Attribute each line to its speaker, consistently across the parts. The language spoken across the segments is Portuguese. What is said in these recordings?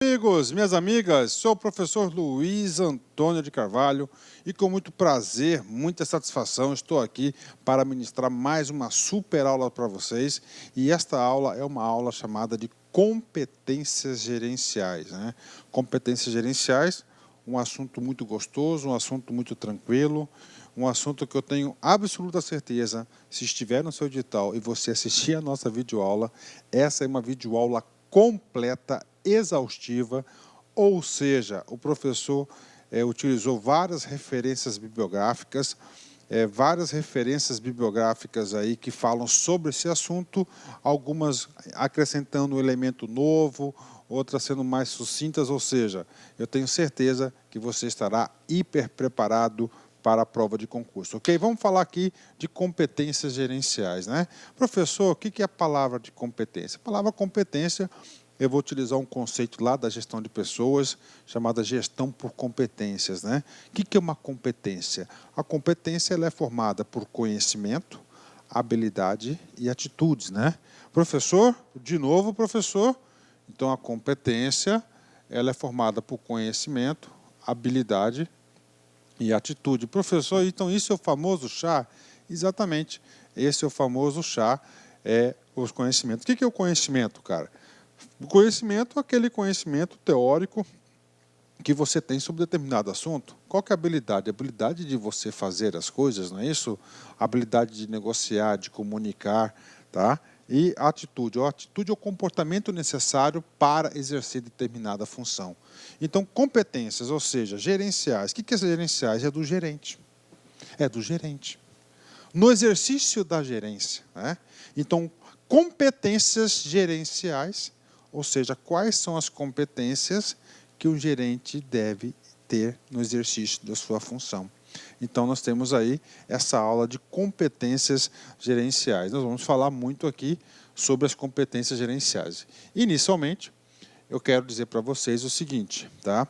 Speaker 1: Amigos, minhas amigas, sou o professor Luiz Antônio de Carvalho e com muito prazer, muita satisfação, estou aqui para ministrar mais uma super aula para vocês. E esta aula é uma aula chamada de competências gerenciais, né? Competências gerenciais, um assunto muito gostoso, um assunto muito tranquilo, um assunto que eu tenho absoluta certeza, se estiver no seu edital e você assistir a nossa videoaula, essa é uma videoaula completa, exaustiva, ou seja, o professor utilizou várias referências bibliográficas, aí que falam sobre esse assunto, algumas acrescentando um elemento novo, outras sendo mais sucintas, ou seja, eu tenho certeza que você estará hiper preparado para a prova de concurso. Ok? Vamos falar aqui de competências gerenciais, né? Professor, o que é a palavra de competência? A palavra competência, eu vou utilizar um conceito lá da gestão de pessoas, chamada gestão por competências, né? O que é uma competência? A competência ela é formada por conhecimento, habilidade e atitudes, né? Professor, de novo, professor. Então, a competência ela é formada por conhecimento, habilidade e atitude. Professor, então isso é o famoso chá? Exatamente, esse é o famoso chá, os conhecimentos. O que é o conhecimento, cara? O conhecimento é aquele conhecimento teórico que você tem sobre determinado assunto. Qual que é a habilidade? A habilidade de você fazer as coisas, não é isso? A habilidade de negociar, de comunicar, tá? E a atitude. A atitude é o comportamento necessário para exercer determinada função. Então, competências, ou seja, gerenciais. O que é gerenciais? É do gerente. É do gerente. No exercício da gerência, né? Então, competências gerenciais, ou seja, quais são as competências que o gerente deve ter no exercício da sua função. Então, nós temos aí essa aula de competências gerenciais. Nós vamos falar muito aqui sobre as competências gerenciais. Inicialmente, eu quero dizer para vocês o seguinte, tá?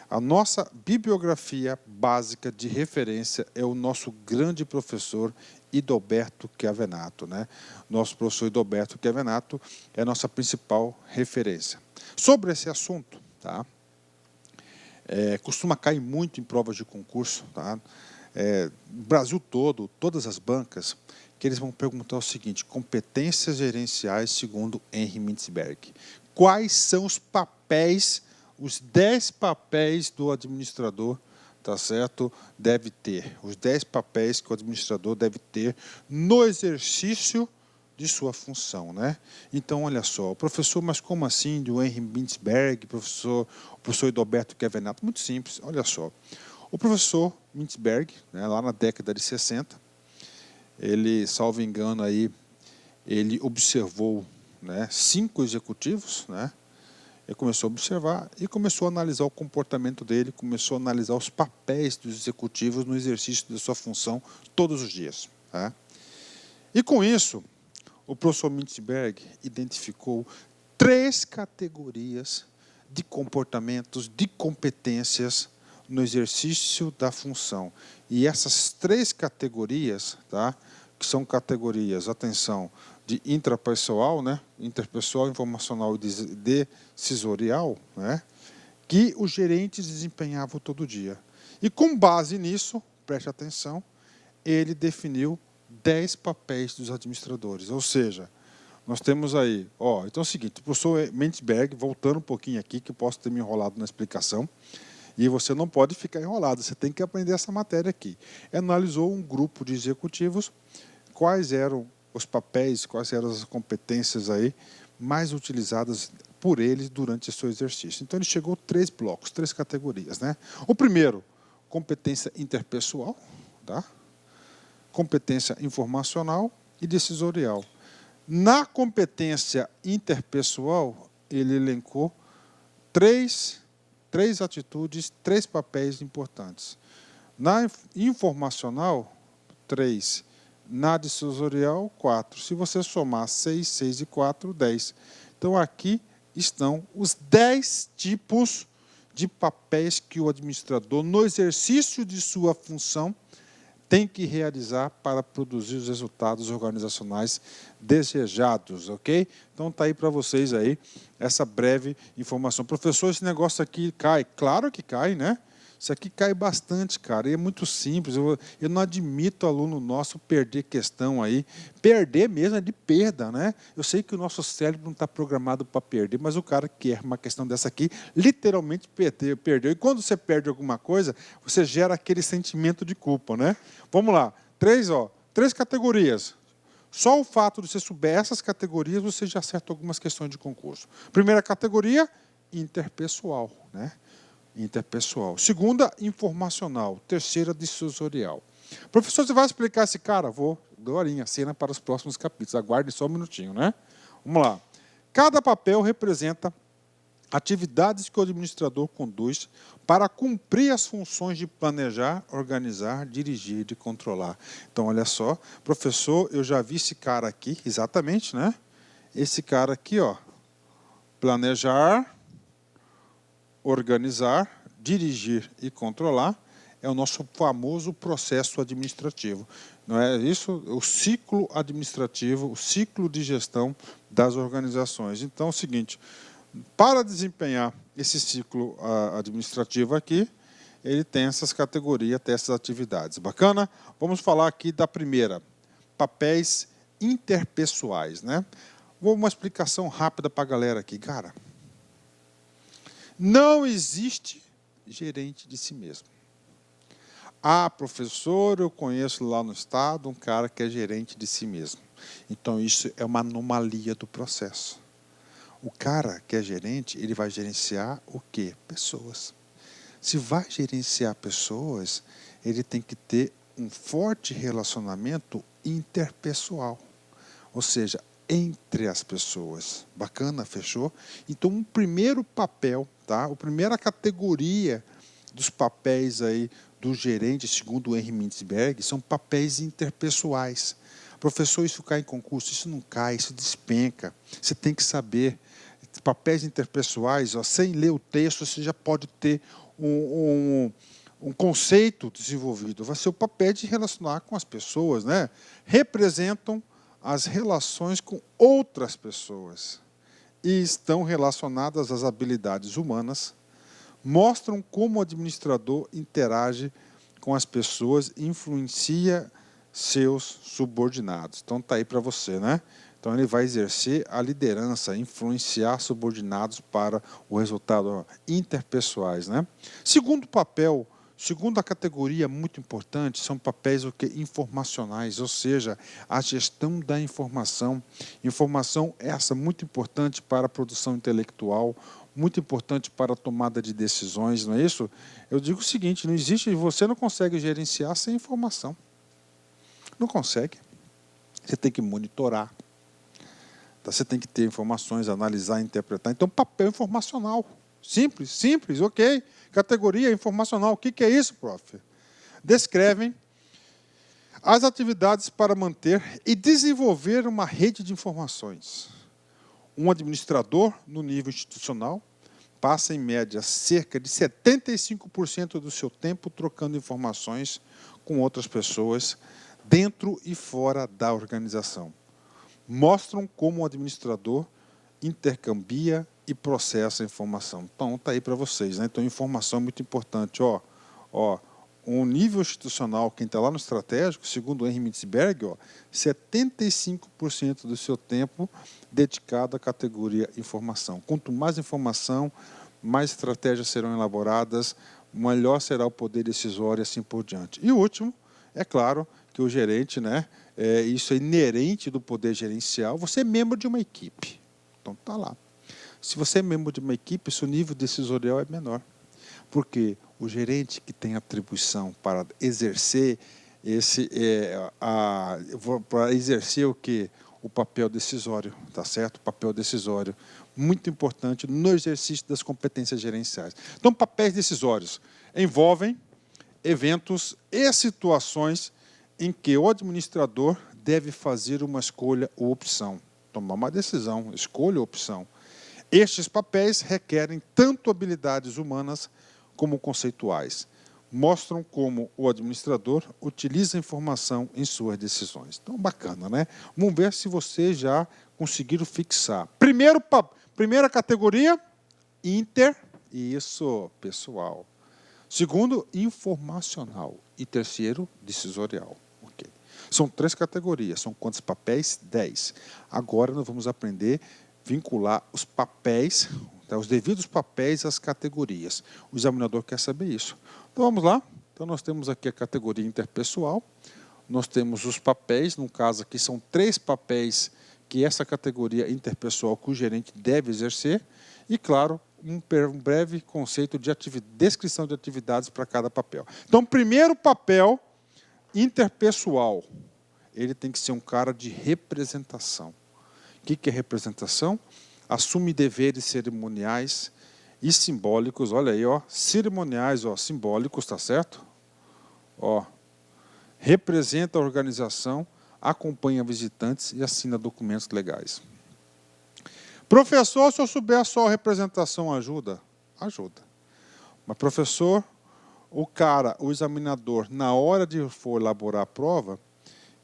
Speaker 1: A nossa bibliografia básica de referência é o nosso grande professor Idalberto Chiavenato, né? Nosso professor Idalberto Chiavenato é a nossa principal referência. Sobre esse assunto, tá? Costuma cair muito em provas de concurso, tá? No Brasil todo, todas as bancas, que eles vão perguntar o seguinte: competências gerenciais segundo Henry Mintzberg. Quais são os papéis, os 10 papéis do administrador, tá certo? Deve ter, os 10 papéis que o administrador deve ter no exercício de sua função, né? Então, olha só, professor, mas como assim, do Henry Mintzberg, o professor Idalberto Chiavenato? Muito simples, olha só. O professor Mintzberg, né, lá na década de 60, ele, salvo engano, aí, ele observou, né, 5 executivos, né? Ele começou a observar e começou a analisar o comportamento dele, começou a analisar os papéis dos executivos no exercício da sua função todos os dias, tá? E com isso, o professor Mintzberg identificou 3 categorias de comportamentos, de competências no exercício da função. E essas 3 categorias, tá, que são categorias, atenção, de intrapessoal, né, interpessoal, informacional e decisorial, né, que os gerentes desempenhavam todo dia. E com base nisso, preste atenção, ele definiu 10 papéis dos administradores, ou seja, nós temos aí, então é o seguinte, o professor Mintzberg, voltando um pouquinho aqui, que eu posso ter me enrolado na explicação, e você não pode ficar enrolado, você tem que aprender essa matéria aqui. Analisou um grupo de executivos, quais eram os papéis, quais eram as competências aí mais utilizadas por eles durante o seu exercício. Então ele chegou a 3 blocos, 3 categorias, né? O primeiro, competência interpessoal, tá? Competência informacional e decisorial. Na competência interpessoal, ele elencou 3 atitudes, 3 papéis importantes. Na informacional, 3. Na decisorial, 4. Se você somar 6, 6 e 4, 10. Então, aqui estão os 10 tipos de papéis que o administrador, no exercício de sua função, tem que realizar para produzir os resultados organizacionais desejados, ok? Então está aí para vocês aí essa breve informação. Professor, esse negócio aqui cai? Claro que cai, né? Isso aqui cai bastante, cara, e é muito simples. Eu não admito aluno nosso perder questão aí. Perder mesmo é de perda, né? Eu sei que o nosso cérebro não está programado para perder, mas o cara que erra uma questão dessa aqui, literalmente perdeu. E quando você perde alguma coisa, você gera aquele sentimento de culpa, né? Vamos lá, três categorias. Só o fato de você souber essas categorias, você já acerta algumas questões de concurso. Primeira categoria, interpessoal, né? Interpessoal. Segunda, informacional. Terceira, decisorial. Professor, você vai explicar esse cara? Vou. Dorinha, cena para os próximos capítulos. Aguarde só um minutinho, né? Vamos lá. Cada papel representa atividades que o administrador conduz para cumprir as funções de planejar, organizar, dirigir e controlar. Então, olha só. Professor, eu já vi esse cara aqui, exatamente, né? Esse cara aqui, ó. Planejar, organizar, dirigir e controlar é o nosso famoso processo administrativo. Não é isso? O ciclo administrativo, o ciclo de gestão das organizações. Então, é o seguinte, para desempenhar esse ciclo administrativo aqui, ele tem essas categorias, tem essas atividades. Bacana? Vamos falar aqui da primeira, papéis interpessoais, né? Vou uma explicação rápida para a galera aqui. Cara, não existe gerente de si mesmo. Ah, professor, eu conheço lá no estado um cara que é gerente de si mesmo. Então, isso é uma anomalia do processo. O cara que é gerente, ele vai gerenciar o quê? Pessoas. Se vai gerenciar pessoas, ele tem que ter um forte relacionamento interpessoal. Ou seja, entre as pessoas. Bacana, fechou? Então, um primeiro papel, tá? A primeira categoria dos papéis aí do gerente, segundo o Henry Mintzberg, são papéis interpessoais. Professor, isso cai em concurso? Isso não cai, isso despenca. Você tem que saber. Papéis interpessoais, ó, sem ler o texto, você já pode ter um conceito desenvolvido. Vai ser o papel de relacionar com as pessoas, né? Representam as relações com outras pessoas e estão relacionadas às habilidades humanas, mostram como o administrador interage com as pessoas e influencia seus subordinados. Então, está aí para você, né? Então, ele vai exercer a liderança, influenciar subordinados para o resultado interpessoais, né? Segundo papel, segunda categoria muito importante, são papéis informacionais, ou seja, a gestão da informação. Informação essa muito importante para a produção intelectual, muito importante para a tomada de decisões, não é isso? Eu digo o seguinte, não existe, você não consegue gerenciar sem informação. Não consegue. Você tem que monitorar. Você tem que ter informações, analisar, interpretar. Então, papel informacional. Simples, simples, ok. Categoria informacional. O que é isso, prof? Descrevem as atividades para manter e desenvolver uma rede de informações. Um administrador, no nível institucional, passa, em média, cerca de 75% do seu tempo trocando informações com outras pessoas dentro e fora da organização. Mostram como o administrador intercambia e processa a informação. Então, está aí para vocês, né? Então, informação é muito importante. Um nível institucional, quem está lá no estratégico, segundo o Henry Mintzberg, 75% do seu tempo dedicado à categoria informação. Quanto mais informação, mais estratégias serão elaboradas, melhor será o poder decisório e assim por diante. E o último, é claro, que o gerente, né, isso é inerente do poder gerencial, você é membro de uma equipe. Então, está lá. Se você é membro de uma equipe, seu nível decisorial é menor. Porque o gerente que tem atribuição para exercer para exercer o quê? O papel decisório, tá certo? O papel decisório, muito importante no exercício das competências gerenciais. Então, papéis decisórios envolvem eventos e situações em que o administrador deve fazer uma escolha ou opção, tomar uma decisão, escolha ou opção. Estes papéis requerem tanto habilidades humanas como conceituais. mostram como o administrador utiliza a informação em suas decisões. Então, bacana, né? Vamos ver se vocês já conseguiram fixar. Primeira categoria, isso, pessoal. Segundo, informacional. E terceiro, decisorial. Okay. São 3 categorias. São quantos papéis? 10. Agora nós vamos aprender a vincular os papéis, os devidos papéis às categorias. O examinador quer saber isso. Então vamos lá. Então nós temos aqui a categoria interpessoal. Nós temos os papéis, no caso aqui são 3 papéis que essa categoria interpessoal que o gerente deve exercer. E claro, um breve conceito de descrição de atividades para cada papel. Então, primeiro papel interpessoal, ele tem que ser um cara de representação. O que é representação? Assume deveres cerimoniais e simbólicos, olha aí, ó, cerimoniais, ó, simbólicos, tá certo? Ó, representa a organização, acompanha visitantes e assina documentos legais. Professor, se eu souber só a representação, ajuda? Ajuda. Mas, professor, o examinador, na hora de for elaborar a prova,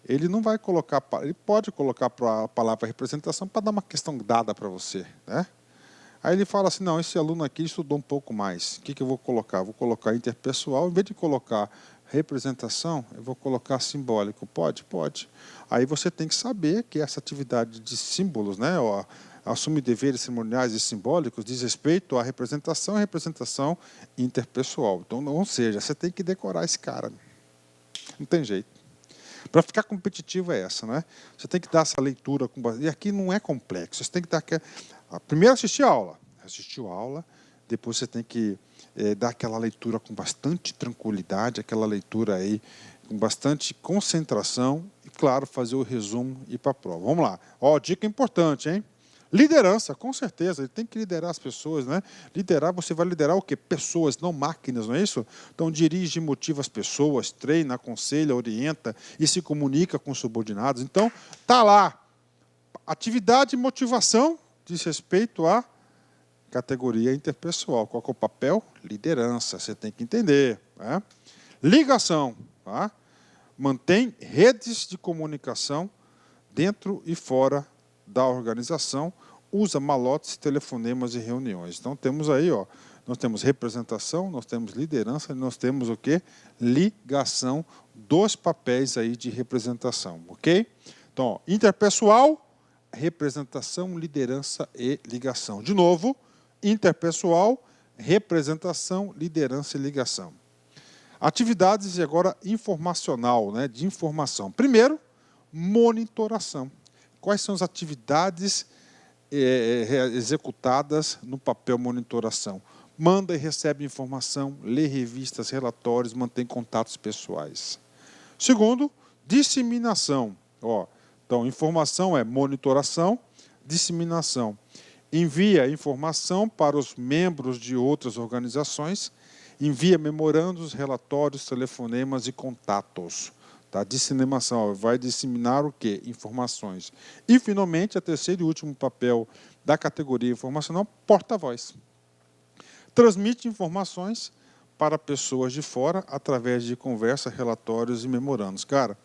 Speaker 1: ele não vai colocar, ele pode colocar a palavra representação para dar uma questão dada para você, né? Aí ele fala assim, não, esse aluno aqui estudou um pouco mais. O que eu vou colocar? Vou colocar interpessoal, em vez de colocar representação, eu vou colocar simbólico. Pode? Pode. Aí você tem que saber que essa atividade de símbolos, né, ó, assume deveres cerimoniais e simbólicos, diz respeito à representação e representação interpessoal. Então, ou seja, você tem que decorar esse cara. Não tem jeito. Para ficar competitivo é essa, né? Você tem que dar essa leitura. E aqui não é complexo. Você tem que dar... Primeiro assistir a aula. Assistiu a aula, depois você tem que dar aquela leitura com bastante tranquilidade, aquela leitura aí com bastante concentração e, claro, fazer o resumo e ir para a prova. Vamos lá. Ó, dica importante, hein? Liderança, com certeza, ele tem que liderar as pessoas, né? Liderar, você vai liderar o quê? Pessoas, não máquinas, não é isso? Então, dirige e motiva as pessoas, treina, aconselha, orienta e se comunica com os subordinados. Então, tá lá. Atividade e motivação diz respeito à categoria interpessoal. Qual que é o papel? Liderança, você tem que entender. Né? Ligação, tá? Mantém redes de comunicação dentro e fora da organização, usa malotes, telefonemas e reuniões. Então, temos aí, ó, nós temos representação, nós temos liderança, e nós temos o quê? Ligação dos papéis aí de representação, ok? Então, ó, interpessoal, representação, liderança e ligação. De novo, interpessoal, representação, liderança e ligação. Atividades e agora informacional, né, de informação. Primeiro, monitoração. Quais são as atividades executadas no papel monitoração? Manda e recebe informação, lê revistas, relatórios, mantém contatos pessoais. Segundo, disseminação. Ó, então, informação é monitoração, disseminação. Envia informação para os membros de outras organizações, envia memorandos, relatórios, telefonemas e contatos. Tá? Disseminação, vai disseminar o quê? Informações. E, finalmente, a terceiro e último papel da categoria informacional, porta-voz. Transmite informações para pessoas de fora através de conversa, relatórios e memorandos. Cara,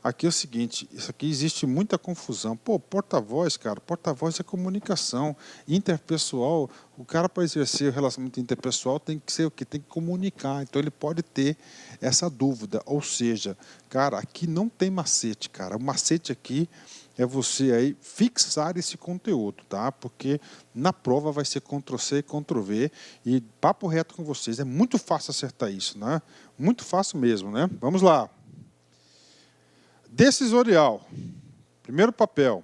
Speaker 1: aqui é o seguinte, isso aqui existe muita confusão. Pô, porta-voz, cara, porta-voz é comunicação. Interpessoal, o cara para exercer o relacionamento interpessoal tem que ser o quê? Tem que comunicar. Então ele pode ter essa dúvida. Ou seja, cara, aqui não tem macete, cara. O macete aqui é você aí fixar esse conteúdo, tá? Porque na prova vai ser Ctrl+C e Ctrl+V. E papo reto com vocês, é muito fácil acertar isso, né? Muito fácil mesmo, né? Vamos lá. Decisorial. Primeiro papel,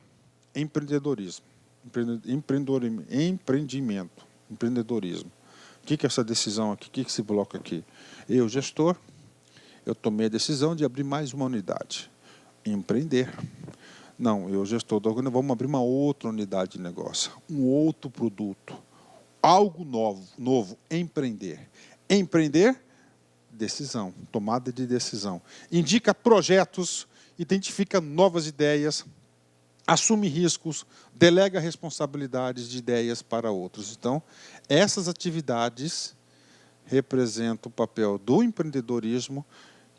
Speaker 1: empreendedorismo. Empreendimento. Empreendedorismo. O que é essa decisão aqui? O que é esse bloco aqui? Eu, gestor, eu tomei a decisão de abrir mais uma unidade. Empreender. Não, eu, gestor, vamos abrir uma outra unidade de negócio. Um outro produto. Algo novo. Empreender. Empreender, decisão. Tomada de decisão. Indica projetos, identifica novas ideias, assume riscos, delega responsabilidades de ideias para outros. Então, essas atividades representa o papel do empreendedorismo,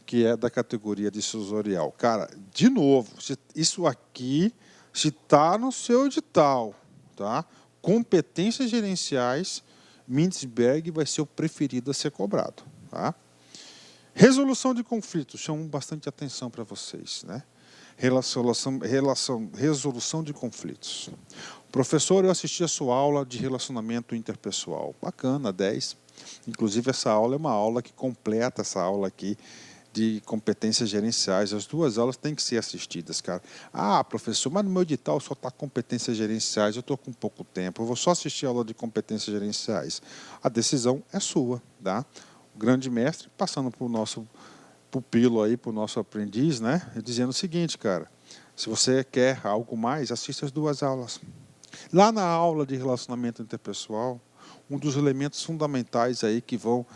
Speaker 1: que é da categoria decisorial. Cara, de novo, isso aqui está no seu edital, tá? Competências gerenciais, Mintzberg vai ser o preferido a ser cobrado, tá? Resolução de conflitos, chamo bastante atenção para vocês, né? Resolução de conflitos. Professor, eu assisti a sua aula de relacionamento interpessoal. Bacana, 10. Inclusive, essa aula é uma aula que completa essa aula aqui de competências gerenciais. As duas aulas têm que ser assistidas, cara. Ah, professor, mas no meu edital só está competências gerenciais, eu estou com pouco tempo, eu vou só assistir a aula de competências gerenciais. A decisão é sua, tá? O grande mestre, passando para o nosso pupilo aí, para o nosso aprendiz, né? Dizendo o seguinte, cara, se você quer algo mais, assista as duas aulas. Lá na aula de relacionamento interpessoal, um dos elementos fundamentais aí que vão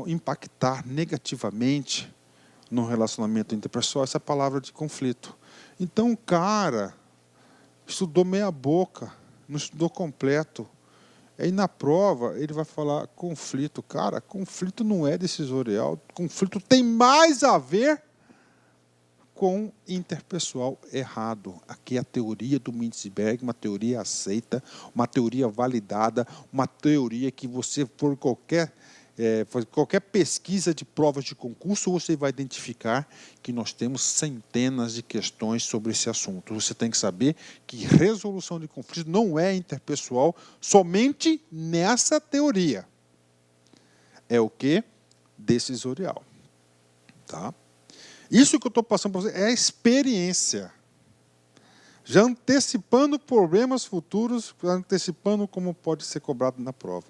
Speaker 1: impactar negativamente no relacionamento interpessoal é essa palavra de conflito. Então, o cara estudou meia boca, não estudou completo. Aí na prova ele vai falar conflito. Cara, conflito não é decisorial. Conflito tem mais a ver com interpessoal errado. Aqui é a teoria do Mintzberg, uma teoria aceita, uma teoria validada, uma teoria que você, por qualquer pesquisa de provas de concurso, você vai identificar que nós temos centenas de questões sobre esse assunto. Você tem que saber que resolução de conflitos não é interpessoal somente nessa teoria. É o quê? Decisorial. Tá? Isso que eu estou passando para você é a experiência. Já antecipando problemas futuros, antecipando como pode ser cobrado na prova.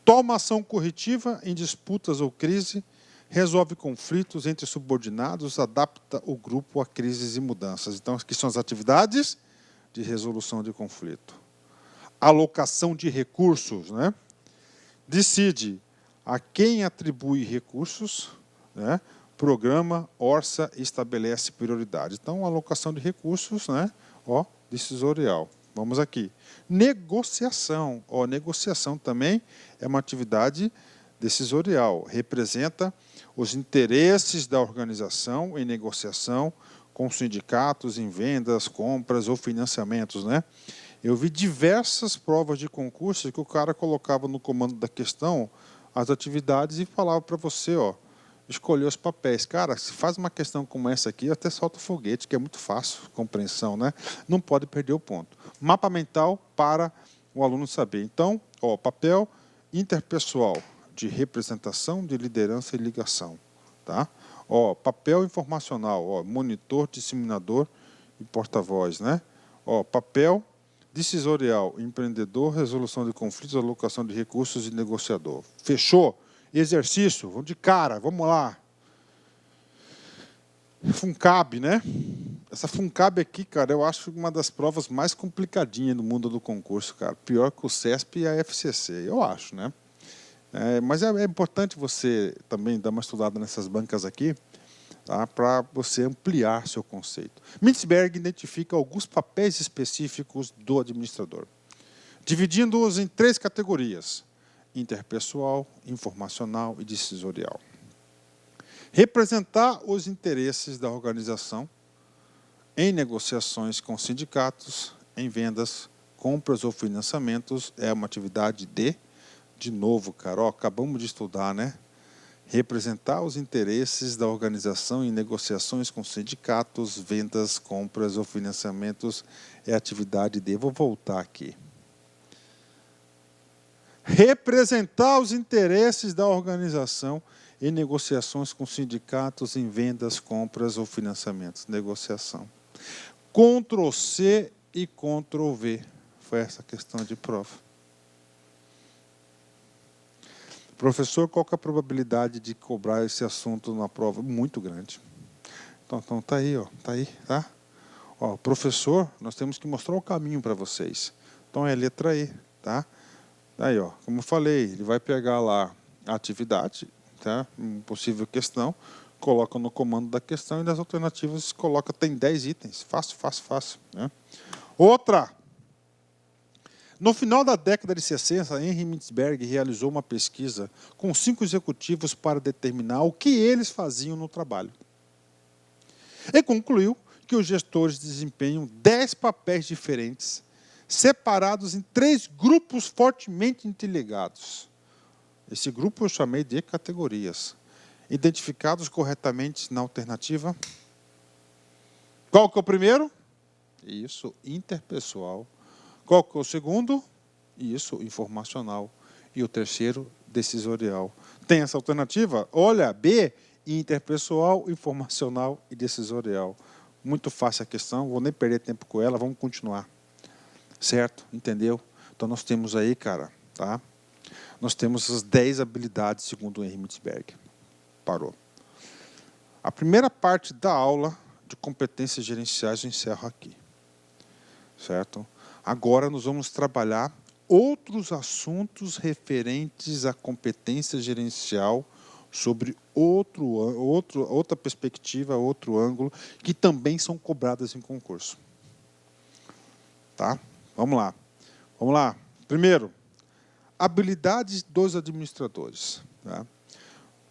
Speaker 1: Toma ação corretiva em disputas ou crise, resolve conflitos entre subordinados, adapta o grupo a crises e mudanças. Então, aqui são as atividades de resolução de conflito. Alocação de recursos, né? Decide a quem atribui recursos, né? Programa, orça e estabelece prioridades. Então, alocação de recursos, né? Ó, decisorial. Vamos aqui. Negociação. Ó, negociação também é uma atividade decisorial. Representa os interesses da organização em negociação com sindicatos, em vendas, compras ou financiamentos, né? Eu vi diversas provas de concurso que o cara colocava no comando da questão as atividades e falava para você, ó, escolher os papéis. Cara, se faz uma questão como essa aqui, eu até solto foguete, que é muito fácil, compreensão, né? Não pode perder o ponto. Mapa mental para o aluno saber. Então, ó, papel interpessoal de representação, de liderança e ligação. Tá? Ó, papel informacional, ó, monitor, disseminador e porta-voz. Né? Ó, papel decisorial, empreendedor, resolução de conflitos, alocação de recursos e negociador. Fechou? Exercício, vamos de cara, vamos lá. FUNCAB, né? Essa FUNCAB aqui, cara, eu acho uma das provas mais complicadinhas no mundo do concurso, cara. Pior que o CESP e a FCC, eu acho, né? Mas é importante você também dar uma estudada nessas bancas aqui, tá? Para você ampliar seu conceito. Mintzberg identifica alguns papéis específicos do administrador, dividindo-os em 3 categorias: interpessoal, informacional e decisorial. Representar os interesses da organização em negociações com sindicatos, em vendas, compras ou financiamentos é uma atividade de novo, cara, ó, acabamos de estudar, né? Representar os interesses da organização em negociações com sindicatos, vendas, compras ou financiamentos é atividade de... Vou voltar aqui. Representar os interesses da organização em negociações com sindicatos, em vendas, compras ou financiamentos. Negociação. Ctrl+C e Ctrl+V. Foi essa questão de prova. Professor, qual que é a probabilidade de cobrar esse assunto na prova? Muito grande. Então tá aí, ó. Tá aí, tá? Ó, professor, nós temos que mostrar o caminho para vocês. Então é a letra E, tá? Aí, ó, como eu falei, ele vai pegar lá a atividade, tá? Uma possível questão, coloca no comando da questão e nas alternativas coloca, tem 10 itens. Fácil, fácil, fácil. Né? Outra. No final da década de 60, Henry Mintzberg realizou uma pesquisa com 5 executivos para determinar o que eles faziam no trabalho. E concluiu que os gestores desempenham 10 papéis diferentes, separados em 3 grupos fortemente interligados. Esse grupo eu chamei de categorias, identificados corretamente na alternativa. Qual que é o primeiro? Isso, interpessoal. Qual que é o segundo? Isso, informacional. E o terceiro, decisorial. Tem essa alternativa? Olha, B, interpessoal, informacional e decisorial. Muito fácil a questão, vou nem perder tempo com ela, vamos continuar. Certo? Entendeu? Então nós temos aí, cara, tá? Nós temos as 10 habilidades segundo o Henry Mintzberg. Parou. A primeira parte da aula de competências gerenciais eu encerro aqui. Certo? Agora nós vamos trabalhar outros assuntos referentes à competência gerencial sobre outra perspectiva, outro ângulo, que também são cobradas em concurso. Tá? Vamos lá. Vamos lá. Primeiro, habilidades dos administradores. Tá?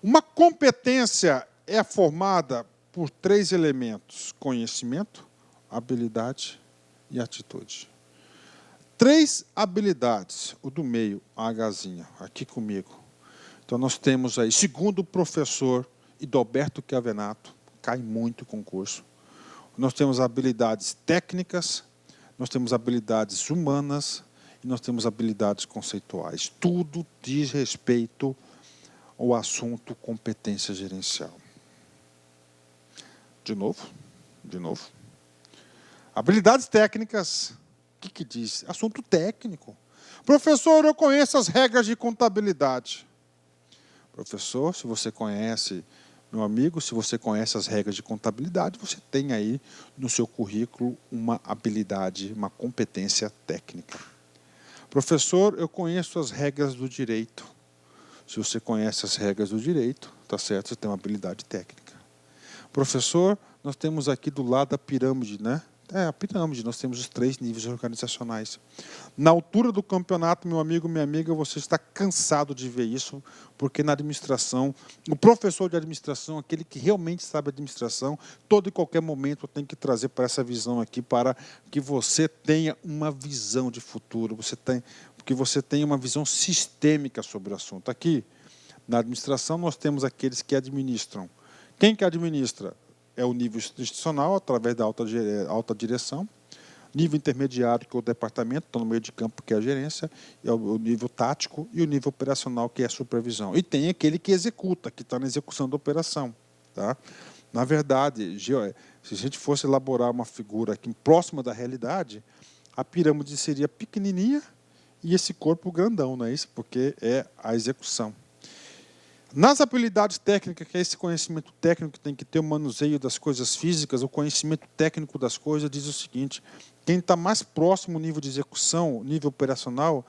Speaker 1: Uma competência é formada por 3 elementos: conhecimento, habilidade e atitude. 3 habilidades, o do meio, a Hzinha, aqui comigo. Então nós temos aí, segundo o professor Idalberto Chiavenato, cai muito concurso. Nós temos habilidades técnicas, nós temos habilidades humanas e nós temos habilidades conceituais. Tudo diz respeito ao assunto competência gerencial. De novo. Habilidades técnicas, o que diz? Assunto técnico. Professor, eu conheço as regras de contabilidade. Professor, se você conhece, meu amigo, se você conhece as regras de contabilidade, você tem aí no seu currículo uma habilidade, uma competência técnica. Professor, eu conheço as regras do direito. Se você conhece as regras do direito, tá certo, você tem uma habilidade técnica. Professor, nós temos aqui do lado a pirâmide, né? A pirâmide, nós temos os 3 níveis organizacionais. Na altura do campeonato, meu amigo, minha amiga, você está cansado de ver isso, porque na administração, o professor de administração, aquele que realmente sabe administração, todo e qualquer momento tem que trazer para essa visão aqui, para que você tenha uma visão de futuro, que você tenha uma visão sistêmica sobre o assunto. Aqui, na administração, nós temos aqueles que administram. Quem que administra? É o nível institucional, através da alta direção. Nível intermediário, que é o departamento, está no meio de campo, que é a gerência. É o nível tático e o nível operacional, que é a supervisão. E tem aquele que executa, que está na execução da operação. Tá? Na verdade, se a gente fosse elaborar uma figura aqui próxima da realidade, a pirâmide seria pequenininha e esse corpo grandão, não é isso? Porque é a execução. Nas habilidades técnicas, que é esse conhecimento técnico que tem que ter o manuseio das coisas físicas, o conhecimento técnico das coisas, diz o seguinte: quem está mais próximo ao nível de execução, nível operacional,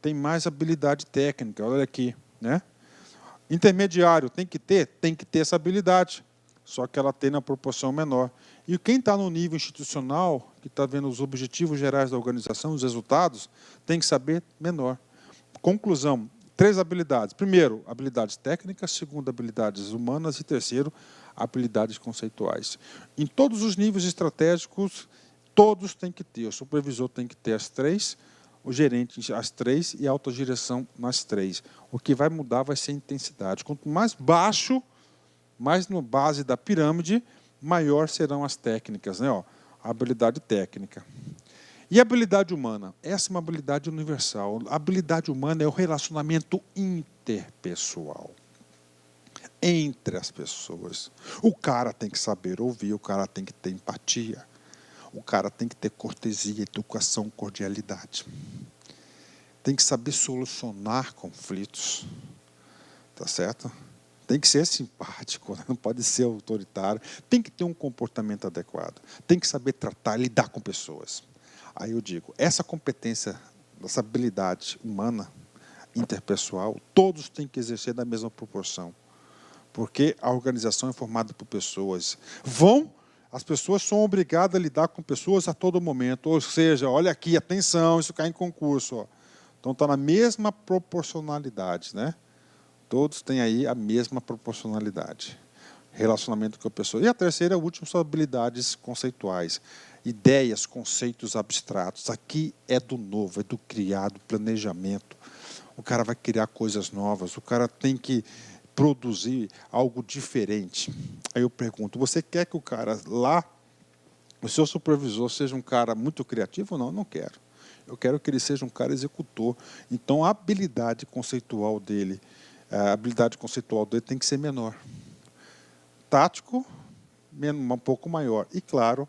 Speaker 1: tem mais habilidade técnica, olha aqui. Né? Intermediário, tem que ter essa habilidade, só que ela tem na proporção menor. E quem está no nível institucional, que está vendo os objetivos gerais da organização, os resultados, tem que saber menor. Conclusão: 3 habilidades. Primeiro, habilidades técnicas. Segundo, habilidades humanas. E terceiro, habilidades conceituais. Em todos os níveis estratégicos, todos têm que ter. O supervisor tem que ter as 3, o gerente as 3 e a alta direção nas 3. O que vai mudar vai ser a intensidade. Quanto mais baixo, mais na base da pirâmide, maior serão as técnicas. Né? A habilidade técnica. E a habilidade humana? Essa é uma habilidade universal. A habilidade humana é o relacionamento interpessoal. Entre as pessoas. O cara tem que saber ouvir, o cara tem que ter empatia. O cara tem que ter cortesia, educação, cordialidade. Tem que saber solucionar conflitos. Tá certo? Tem que ser simpático, não pode ser autoritário. Tem que ter um comportamento adequado. Tem que saber tratar, lidar com pessoas. Aí eu digo, essa competência, essa habilidade humana, interpessoal, todos têm que exercer da mesma proporção. Porque a organização é formada por pessoas. As pessoas são obrigadas a lidar com pessoas a todo momento. Ou seja, olha aqui, atenção, isso cai em concurso. Ó. Então está na mesma proporcionalidade, né? Todos têm aí a mesma proporcionalidade. Relacionamento com a pessoa. E a terceira, a última, são habilidades conceituais. Ideias, conceitos abstratos. Aqui é do novo, é do criado, planejamento. O cara vai criar coisas novas, o cara tem que produzir algo diferente. Aí eu pergunto, você quer que o cara lá, o seu supervisor, seja um cara muito criativo ou não? Eu não quero. Eu quero que ele seja um cara executor. Então a habilidade conceitual dele tem que ser menor. Tático, um pouco maior. E, claro,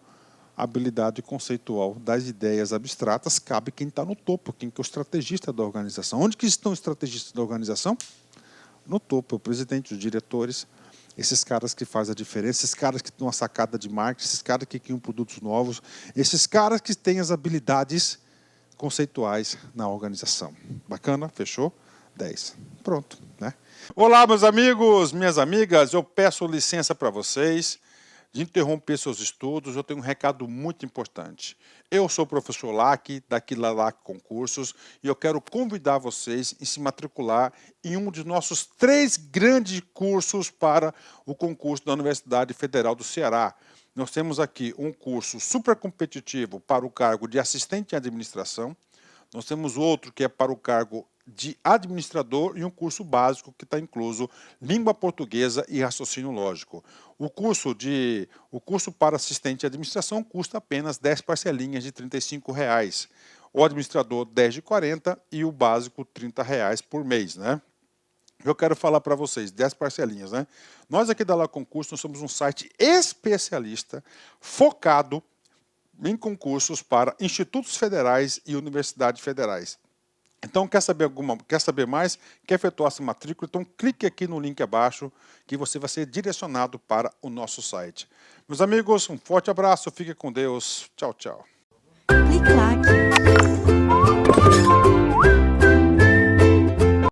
Speaker 1: a habilidade conceitual das ideias abstratas cabe quem está no topo, quem que é o estrategista da organização. Onde que estão os estrategistas da organização? No topo, o presidente, os diretores, esses caras que fazem a diferença, esses caras que dão a sacada de marketing, esses caras que criam produtos novos, esses caras que têm as habilidades conceituais na organização. Bacana? Fechou? 10. Pronto, né? Olá, meus amigos, minhas amigas, eu peço licença para vocês de interromper seus estudos. Eu tenho um recado muito importante. Eu sou o professor Lac, daqui da Lac Concursos, e eu quero convidar vocês a se matricular em um dos nossos 3 grandes cursos para o concurso da Universidade Federal do Ceará. Nós temos aqui um curso super competitivo para o cargo de assistente em administração. Nós temos outro que é para o cargo de administrador e um curso básico que está incluso língua portuguesa e raciocínio lógico. O curso para assistente de administração custa apenas 10 parcelinhas de R$ 35,00. O administrador 10 de 40 e o básico R$ 30,00 por mês, né? Eu quero falar para vocês, 10 parcelinhas, né? Nós aqui da La Concurso, nós somos um site especialista focado em concursos para institutos federais e universidades federais. Então, quer saber mais? Quer efetuar essa matrícula? Então, clique aqui no link abaixo que você vai ser direcionado para o nosso site. Meus amigos, um forte abraço, fique com Deus. Tchau, tchau.
Speaker 2: Clique lá.